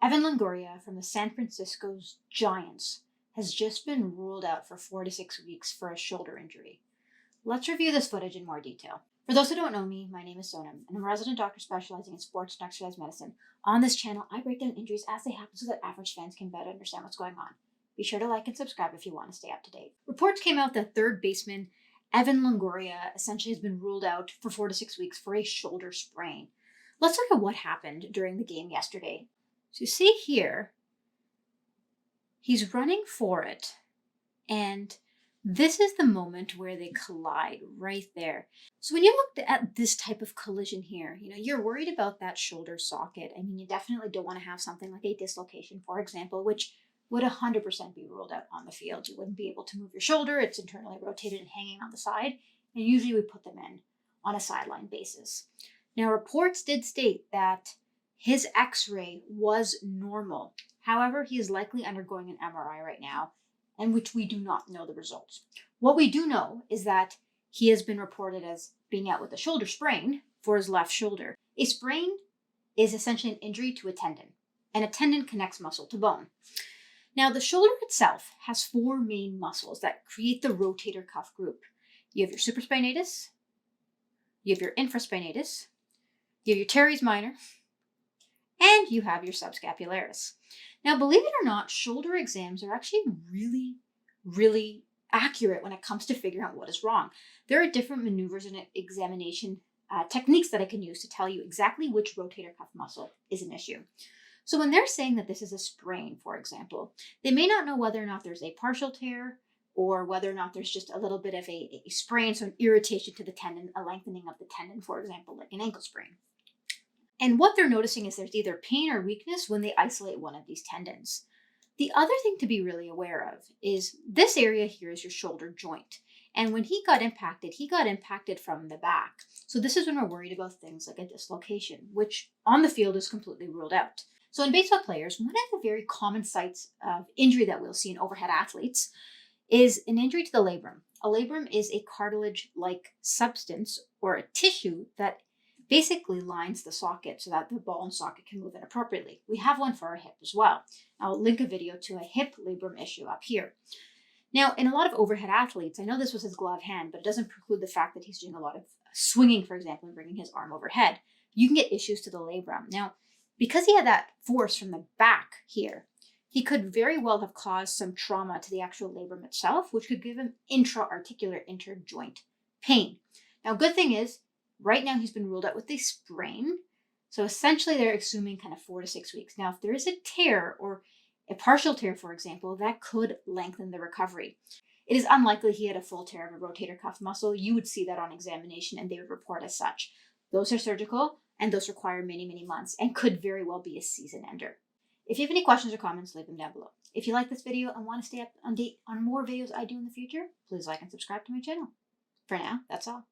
Evan Longoria from the San Francisco Giants has just been ruled out for 4 to 6 weeks for a shoulder injury. Let's review this footage in more detail. For those who don't know me, my name is Sonam, and I'm a resident doctor specializing in sports and exercise medicine. On this channel, I break down injuries as they happen so that average fans can better understand what's going on. Be sure to like and subscribe if you want to stay up to date. Reports came out that third baseman Evan Longoria essentially has been ruled out for 4 to 6 weeks for a shoulder sprain. Let's look at what happened during the game yesterday. So you see here, he's running for it, and this is the moment where they collide right there. So when you look at this type of collision here, you're worried about that shoulder socket. I mean, you definitely don't want to have something like a dislocation, for example, which would 100% be ruled out on the field. You wouldn't be able to move your shoulder. It's internally rotated and hanging on the side. And usually we put them in on a sideline basis. Now, reports did state that his x-ray was normal. However, he is likely undergoing an MRI right now, and which we do not know the results. What we do know is that he has been reported as being out with a shoulder sprain for his left shoulder. A sprain is essentially an injury to a tendon, and a tendon connects muscle to bone. Now, the shoulder itself has 4 main muscles that create the rotator cuff group. You have your supraspinatus, you have your infraspinatus, you have your teres minor, and you have your subscapularis. Now, believe it or not, shoulder exams are actually really accurate when it comes to figuring out what is wrong. There are different maneuvers and examination techniques that I can use to tell you exactly which rotator cuff muscle is an issue. So when they're saying that this is a sprain, for example, they may not know whether or not there's a partial tear or whether or not there's just a little bit of a sprain, so an irritation to the tendon, a lengthening of the tendon, for example, like an ankle sprain. And what they're noticing is there's either pain or weakness when they isolate one of these tendons. The other thing to be really aware of is this area here is your shoulder joint. And when he got impacted from the back. So this is when we're worried about things like a dislocation, which on the field is completely ruled out. So in baseball players, one of the very common sites of injury that we'll see in overhead athletes is an injury to the labrum. A labrum is a cartilage-like substance or a tissue that basically lines the socket so that the ball and socket can move in appropriately. We have one for our hip as well. I'll link a video to a hip labrum issue up here. Now, in a lot of overhead athletes, I know this was his glove hand, but it doesn't preclude the fact that he's doing a lot of swinging, for example, and bringing his arm overhead. You can get issues to the labrum. Now, because he had that force from the back here, he could very well have caused some trauma to the actual labrum itself, which could give him intra-articular interjoint pain. Now, good thing is, right now he's been ruled out with a sprain. So essentially they're assuming kind of 4 to 6 weeks. Now, if there is a tear or a partial tear, for example, that could lengthen the recovery. It is unlikely he had a full tear of a rotator cuff muscle. You would see that on examination and they would report as such. Those are surgical and those require many months and could very well be a season ender. If you have any questions or comments, leave them down below. If you like this video and want to stay up on date on more videos I do in the future, please like and subscribe to my channel. For now, that's all.